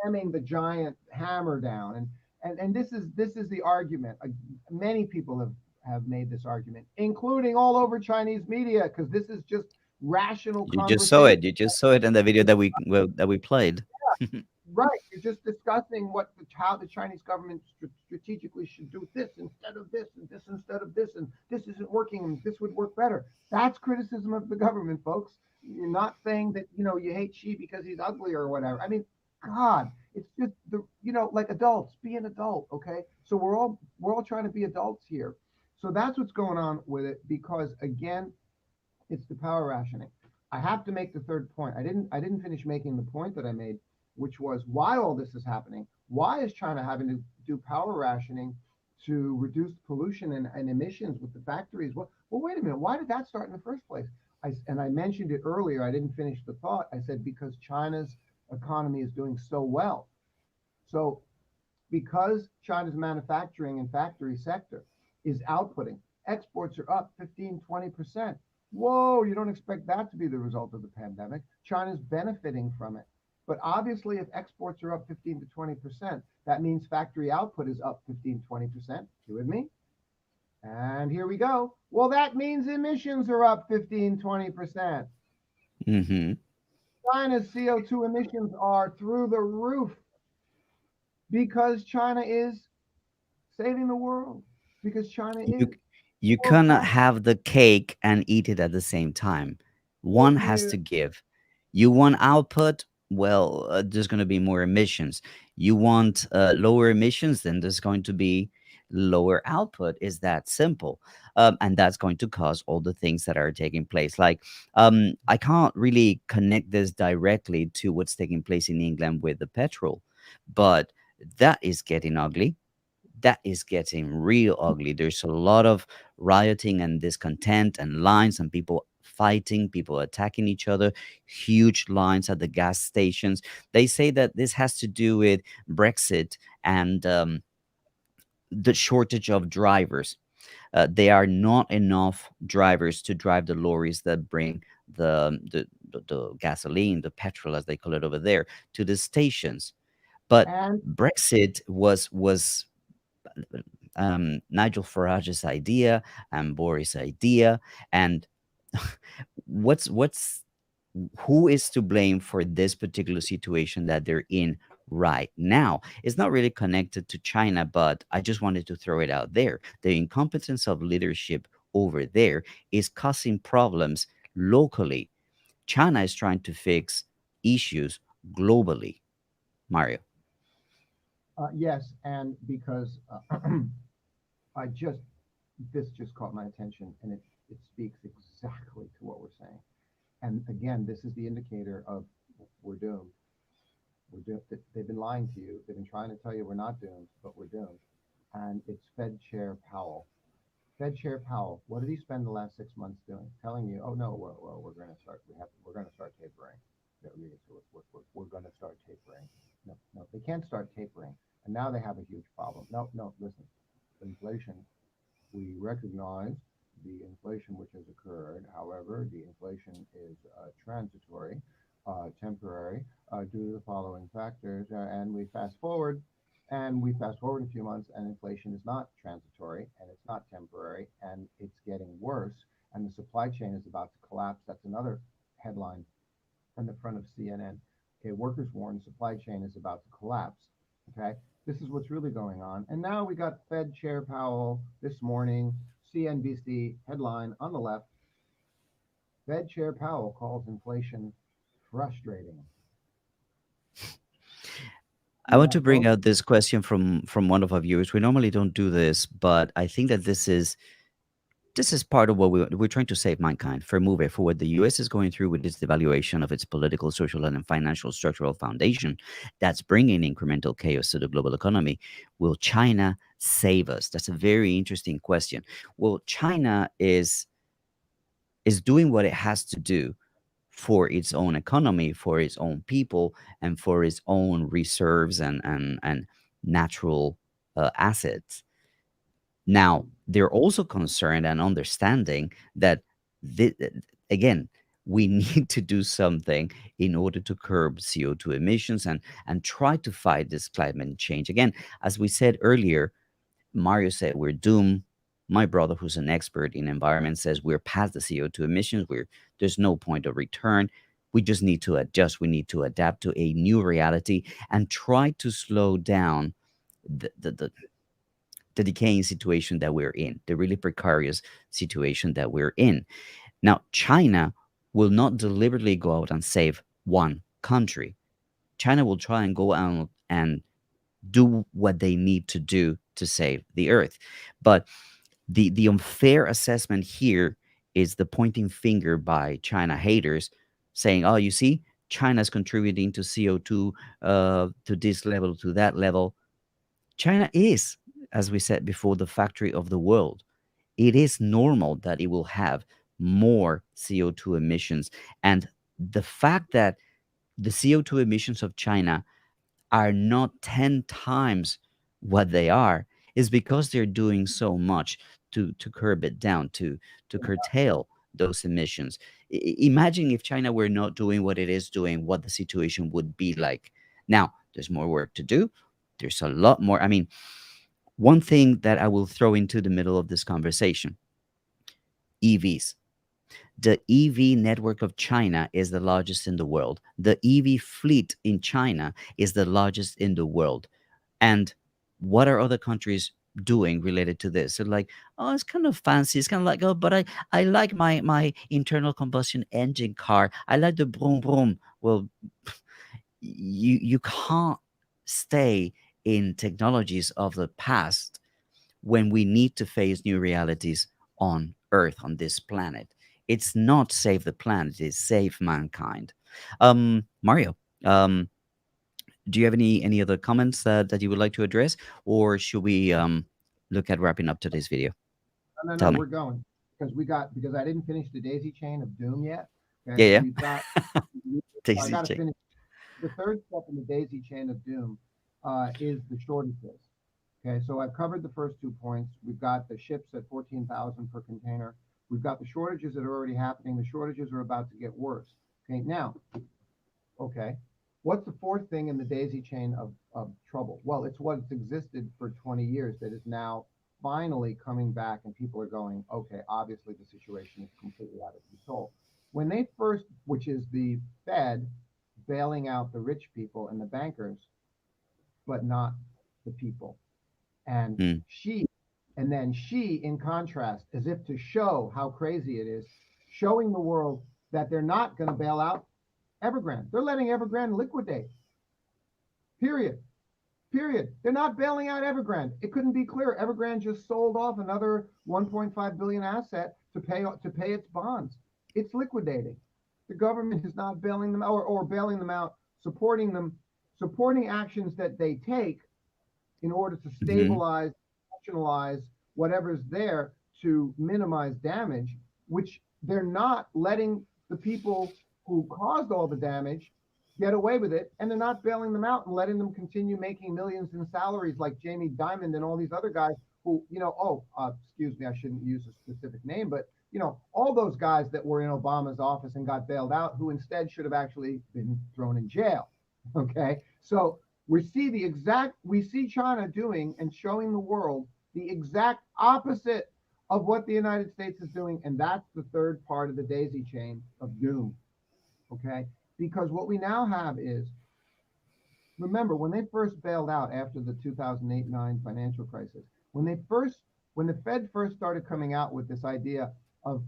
[SPEAKER 2] Slamming the giant hammer down, and this is the argument. Many people have made this argument, including all over Chinese media, because this is just rational
[SPEAKER 1] You just saw
[SPEAKER 2] conversation.
[SPEAKER 1] it. You just saw it in the video that we played.
[SPEAKER 2] Right. You're just discussing how the Chinese government strategically should do this instead of this and this instead of this, and this isn't working and this would work better. That's criticism of the government, folks. You're not saying that you hate Xi because he's ugly or whatever. I mean, God, it's just like adults, be an adult, okay? So we're all trying to be adults here. So that's what's going on with it, because again, it's the power rationing. I have to make the third point. I didn't finish making the point that I made, which was why all this is happening. Why is China having to do power rationing to reduce pollution and emissions with the factories? Well, wait a minute. Why did that start in the first place? I mentioned it earlier. I didn't finish the thought. I said because China's economy is doing so well. So because China's manufacturing and factory sector is outputting, exports are up 15-20%. Whoa, you don't expect that to be the result of the pandemic. China's benefiting from it. But obviously, if exports are up 15 to 20%, that means factory output is up 15 to 20%. You with me? And here we go. Well, that means emissions are up 15, 20%.
[SPEAKER 1] Mm-hmm.
[SPEAKER 2] China's CO2 emissions are through the roof because China is saving the world, because China
[SPEAKER 1] You
[SPEAKER 2] is
[SPEAKER 1] you
[SPEAKER 2] world
[SPEAKER 1] cannot
[SPEAKER 2] class.
[SPEAKER 1] have the cake and eat it at the same time.
[SPEAKER 2] Thank
[SPEAKER 1] One has
[SPEAKER 2] you.
[SPEAKER 1] to give. You want output, well, there's going to be more emissions. You want lower emissions, then there's going to be lower output. Is that simple? And that's going to cause all the things that are taking place. Like, I can't really connect this directly to what's taking place in England with the petrol, but that is getting ugly. That is getting real ugly. There's a lot of rioting and discontent and lines and people fighting, people attacking each other, huge lines at the gas stations. They say that this has to do with Brexit and the shortage of drivers. There are not enough drivers to drive the lorries that bring the gasoline, the petrol, as they call it over there, to the stations. But
[SPEAKER 2] And
[SPEAKER 1] Brexit was Nigel Farage's idea and Boris' idea, and what's who is to blame for this particular situation that they're in right now? It's not really connected to China, but I just wanted to throw it out there. The incompetence of leadership over there is causing problems locally. China is trying to fix issues globally. Mario.
[SPEAKER 2] yes, and because I just this just caught my attention, and it speaks exactly to what we're saying. And again, this is the indicator of we're doomed. We're doomed. They've been lying to you. They've been trying to tell you we're not doomed, but we're doomed. And it's Fed Chair Powell. Fed Chair Powell. What did he spend the last 6 months doing? Telling you, oh no, well we're going to start. We're going to start tapering. We're going to start tapering. No, no, they can't start tapering. And now they have a huge problem. No, no, listen. Inflation, we recognize the inflation which has occurred. However, the inflation is transitory, temporary, due to the following factors. And we fast forward a few months, and inflation is not transitory, and it's not temporary, and it's getting worse. And the supply chain is about to collapse. That's another headline on the front of CNN. Okay, workers warn supply chain is about to collapse. Okay, this is what's really going on. And now we got Fed Chair Powell this morning, CNBC headline on the left. Fed Chair Powell calls inflation frustrating.
[SPEAKER 1] I want
[SPEAKER 2] Now,
[SPEAKER 1] to bring
[SPEAKER 2] folks,
[SPEAKER 1] out this question from one of our viewers. We normally don't do this, but I think that this is part of what we're trying to save mankind for move for what the US is going through with its devaluation of its political, social, and financial structural foundation that's bringing incremental chaos to the global economy. Will China save us? That's a very interesting question. Well, China is doing what it has to do for its own economy, for its own people, and for its own reserves and natural assets. Now, they're also concerned and understanding that, thi- again, we need to do something in order to curb CO2 emissions and try to fight this climate change. Again, as we said earlier, Mario said we're doomed. My brother, who's an expert in environment, says we're past the CO2 emissions. There's no point of return. We just need to adjust. We need to adapt to a new reality and try to slow down the, the, the, the decaying situation that we're in, the really precarious situation that we're in. Now, China will not deliberately go out and save one country. China will try and go out and do what they need to do to save the earth. But the unfair assessment here is the pointing finger by China haters saying, oh, you see, China's contributing to CO2 to this level, to that level. China is, as we said before, the factory of the world. It is normal that it will have more CO2 emissions. And the fact that the CO2 emissions of China are not 10 times what they are is because they're doing so much to curb it down, to curtail those emissions. Imagine if China were not doing what it is doing, what the situation would be like. Now, there's more work to do. There's a lot more. I mean, one thing that I will throw into the middle of this conversation: EVs. The EV network of China is the largest in the world. The EV fleet in China is the largest in the world. And what are other countries doing related to this? So like, oh, it's kind of fancy. It's kind of like, oh, but I like my internal combustion engine car. I like the boom boom. Well, you can't stay in technologies of the past when we need to face new realities on Earth, on this planet. It's not save the planet, it's save mankind. Mario, um, do you have any other comments that you would like to address, or should we look at wrapping up today's video?
[SPEAKER 2] No,
[SPEAKER 1] Tell me.
[SPEAKER 2] we're going because I didn't finish the daisy chain of doom yet. Okay,
[SPEAKER 1] Yeah,
[SPEAKER 2] so
[SPEAKER 1] yeah.
[SPEAKER 2] we've got. I
[SPEAKER 1] Daisy
[SPEAKER 2] got to
[SPEAKER 1] chain.
[SPEAKER 2] finish the third step in the daisy chain of doom is the shortages. Okay, so I've covered the first 2 points. We've got the ships at 14,000 per container. We've got the shortages that are already happening. The shortages are about to get worse. Okay, now, okay, what's the fourth thing in the daisy chain of trouble? Well, it's what's existed for 20 years that is now finally coming back, and people are going, okay, obviously the situation is completely out of control. When they first, which is the Fed bailing out the rich people and the bankers, but not the people. And
[SPEAKER 1] Mm.
[SPEAKER 2] and then she, in contrast, as if to show how crazy it is, showing the world that they're not going to bail out Evergrande. They're letting Evergrande liquidate. Period. Period. They're not bailing out Evergrande. It couldn't be clearer. Evergrande just sold off another 1.5 billion asset to pay its bonds. It's liquidating. The government is not bailing them out or bailing them out, supporting them, supporting actions that they take in order to
[SPEAKER 1] Hmm.
[SPEAKER 2] stabilize, rationalize whatever's there to minimize damage, which they're not letting the people who caused all the damage get away with it, and they're not bailing them out and letting them continue making millions in salaries like Jamie Dimon and all these other guys who, excuse me, I shouldn't use a specific name, but all those guys that were in Obama's office and got bailed out, who instead should have actually been thrown in jail. Okay, so we see China doing and showing the world the exact opposite of what the United States is doing, and that's the third part of the daisy chain of doom. Okay, because what we now have is, remember, when they first bailed out after the 2008-9 financial crisis, when the Fed first started coming out with this idea of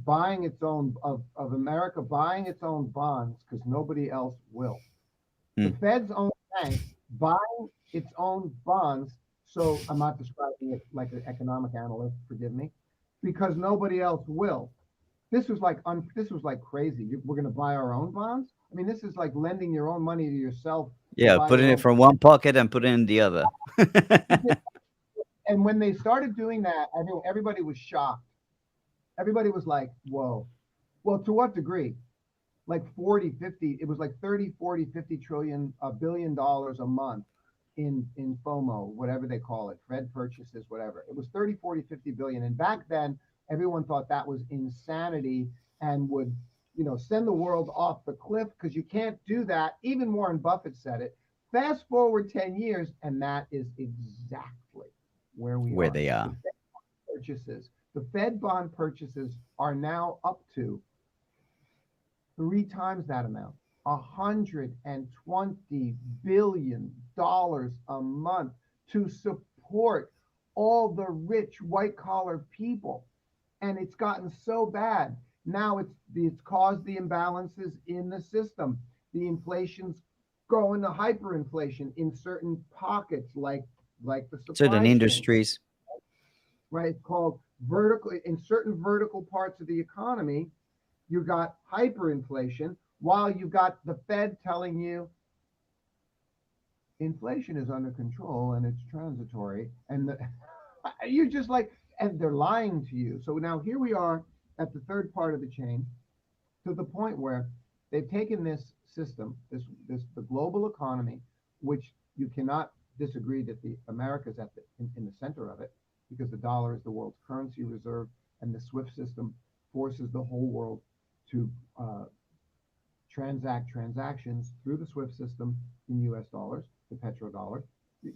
[SPEAKER 2] buying its own of America buying its own bonds because nobody else will. The
[SPEAKER 1] Mm.
[SPEAKER 2] Fed's own bank buying its own bonds. So I'm not describing it like an economic analyst, forgive me, because nobody else will. This was like crazy. We're going to buy our own bonds. I mean, this is like lending your own money to yourself to
[SPEAKER 1] Yeah,
[SPEAKER 2] buy
[SPEAKER 1] putting
[SPEAKER 2] your
[SPEAKER 1] it
[SPEAKER 2] own.
[SPEAKER 1] from one pocket and putting it in the other.
[SPEAKER 2] And when they started doing that, I think everybody was shocked. Everybody was like, whoa. Well, to what degree? Like 40, 50, it was like 30, 40, 50 trillion, $1 billion a month in FOMO, whatever they call it, Fed purchases, whatever. It was 30, 40, 50 billion. And back then, everyone thought that was insanity and would, send the world off the cliff because you can't do that. Even Warren Buffett said it. Fast forward 10 years, and that is exactly where we
[SPEAKER 1] Where
[SPEAKER 2] are.
[SPEAKER 1] they
[SPEAKER 2] The
[SPEAKER 1] are.
[SPEAKER 2] Fed purchases, the Fed bond purchases are now up to 3 times that amount, $120 billion a month to support all the rich white collar people. And it's gotten so bad. Now it's caused the imbalances in the system. The inflation's going to hyperinflation in certain pockets, like the
[SPEAKER 1] Certain
[SPEAKER 2] supply chain,
[SPEAKER 1] industries.
[SPEAKER 2] right? It's called vertical in certain vertical parts of the economy. You got hyperinflation while you've got the Fed telling you inflation is under control and it's transitory. And you're just like, and they're lying to you. So now here we are at the third part of the chain, to the point where they've taken this system, the global economy, which you cannot disagree that the America's at in the center of it, because the dollar is the world's currency reserve, and the SWIFT system forces the whole world to transact transactions through the SWIFT system in US dollars, the petrodollar.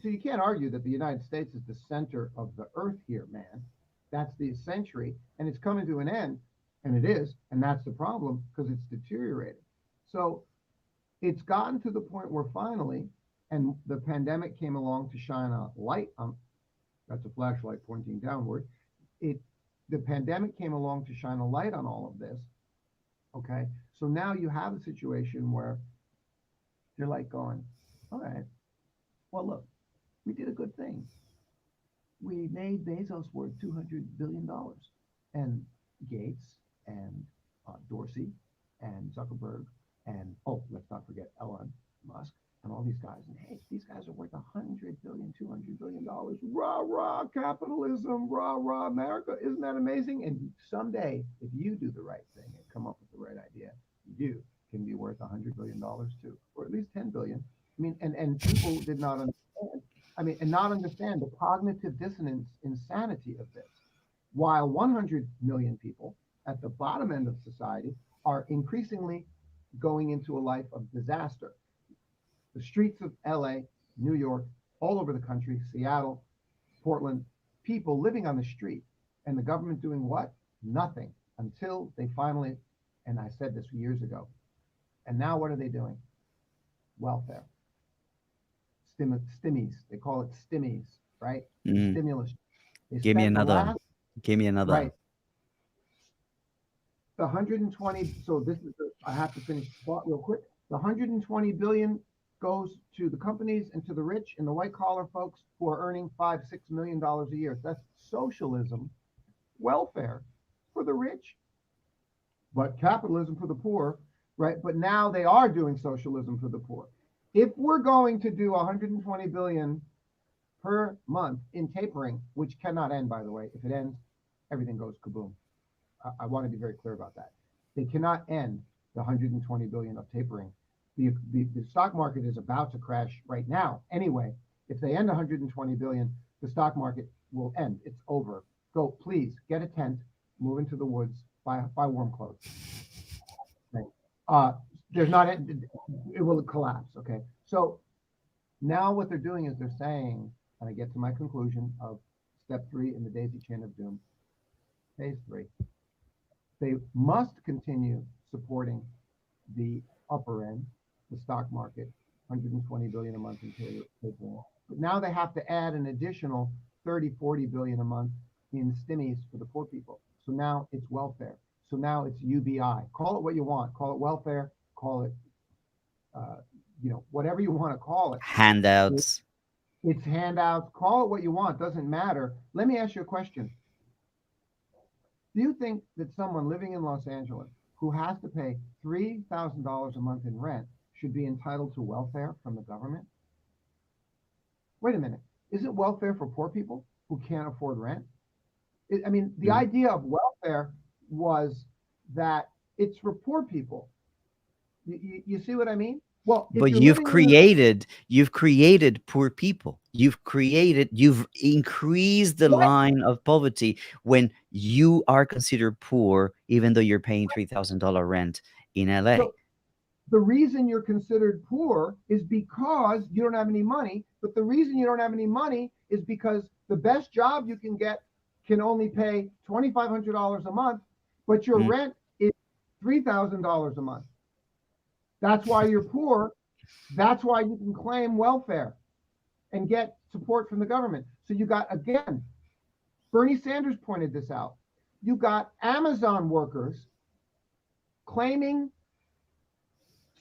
[SPEAKER 2] So you can't argue that the United States is the center of the earth here, man. That's the century, and it's coming to an end, and it is, and that's the problem because it's deteriorating. So it's gotten to the point where finally, and the pandemic came along to shine a light on, that's a flashlight pointing downward. The pandemic came along to shine a light on all of this. Okay, so now you have a situation where they're like going, all right, well, look, we did a good thing. We made Bezos worth $200 billion, and Gates and Dorsey and Zuckerberg and, oh, let's not forget Elon Musk and all these guys. And hey, these guys are worth $100 billion, $200 billion. Rah, rah, capitalism, rah, rah, America. Isn't that amazing? And someday, if you do the right thing and come up with the right idea, you can be worth $100 billion too, or at least 10 billion. I mean, and people did not understand. I mean, and not understand the cognitive dissonance insanity of this. While 100 million people at the bottom end of society are increasingly going into a life of disaster. The streets of LA, New York, all over the country, Seattle, Portland, people living on the street, and the government doing what? Nothing until they finally, and I said this years ago, and now what are they doing? Welfare. Stimmies. They call it stimmies, right? Stimulus.
[SPEAKER 1] Give me another. Give me another.
[SPEAKER 2] Right. The 120. So this is. I have to finish the thought real quick. The 120 billion goes to the companies and to the rich and the white collar folks who are earning $5-6 million a year. That's socialism, welfare for the rich, but capitalism for the poor, right? But now they are doing socialism for the poor. If we're going to do 120 billion per month in tapering, which cannot end, by the way, if it ends, everything goes kaboom. I want to be very clear about that. They cannot end the 120 billion of tapering. The stock market is about to crash right now. Anyway, if they end 120 billion, the stock market will end. It's over. Go, please get a tent, move into the woods, buy warm clothes. Right. There's not, it will collapse. Okay. So now what they're doing is they're saying, and I get to my conclusion of step 3 in the daisy chain of doom, phase 3. They must continue supporting the upper end, the stock market, 120 billion a month in tapering. But now they have to add an additional 30-40 billion a month in stimmies for the poor people. So now it's welfare. So now it's UBI. Call it what you want. Call it welfare. Call it, whatever you want to call it.
[SPEAKER 1] Handouts.
[SPEAKER 2] It's handouts. Call it what you want. Doesn't matter. Let me ask you a question. Do you think that someone living in Los Angeles who has to pay $3,000 a month in rent should be entitled to welfare from the government? Wait a minute. Isn't welfare for poor people who can't afford rent? The idea of welfare was that it's for poor people. You see what I mean? Well,
[SPEAKER 1] but you've created poor people. You've increased the line of poverty when you are considered poor, even though you're paying $3,000 rent in LA.
[SPEAKER 2] So the reason you're considered poor is because you don't have any money. But the reason you don't have any money is because the best job you can get can only pay $2,500 a month, but your rent is $3,000 a month. That's why you're poor. That's why you can claim welfare and get support from the government. So you got, again, Bernie Sanders pointed this out. You got Amazon workers claiming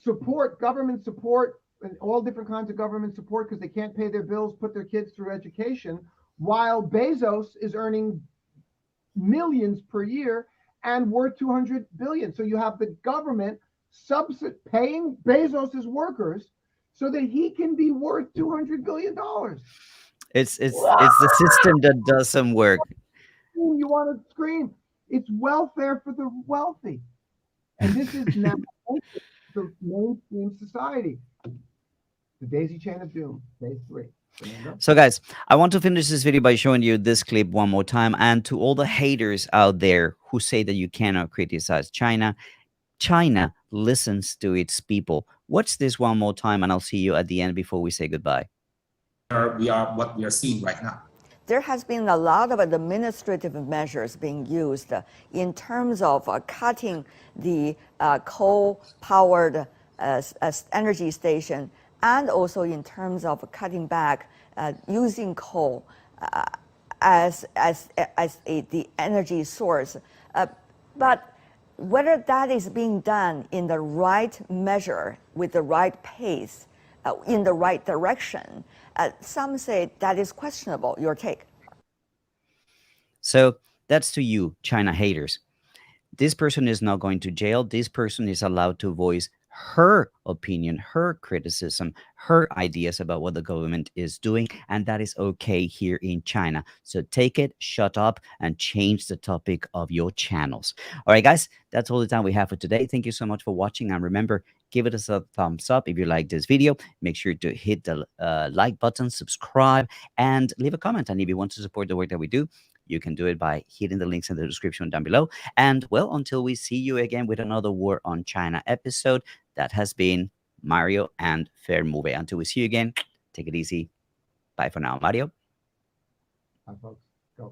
[SPEAKER 2] support, government support, and all different kinds of government support because they can't pay their bills, put their kids through education, while Bezos is earning millions per year and worth 200 billion. So you have the government paying Bezos's workers so that he can be worth $200 billion.
[SPEAKER 1] It's the system that does some work.
[SPEAKER 2] You want to scream. It's welfare for the wealthy. And this is now the mainstream society. The daisy chain of doom, phase 3. Fernando?
[SPEAKER 1] So guys, I want to finish this video by showing you this clip one more time. And to all the haters out there who say that you cannot criticize China, China listens to its people. Watch this one more time, and I'll see you at the end before we say goodbye.
[SPEAKER 4] We are what we are seeing right now.
[SPEAKER 5] There has been a lot of administrative measures being used in terms of cutting the coal-powered energy station, and also in terms of cutting back using coal as the energy source. But whether that is being done in the right measure, with the right pace, in the right direction, some say that is questionable. Your take?
[SPEAKER 1] So that's to you, China haters. This person is not going to jail. This person is allowed to voice her opinion, her criticism, her ideas about what the government is doing, and that is okay here in China. So take it, shut up, and change the topic of your channels. All right, guys, that's all the time we have for today. Thank you so much for watching, and remember, give it a thumbs up if you like this video. Make sure to hit the like button, subscribe, and leave a comment. And if you want to support the work that we do, you can do it by hitting the links in the description down below. And well, until we see you again with another War on China episode, that has been Mario and Fair Movie. Until we see you again, take it easy. Bye for now, Mario.
[SPEAKER 2] Hi, folks.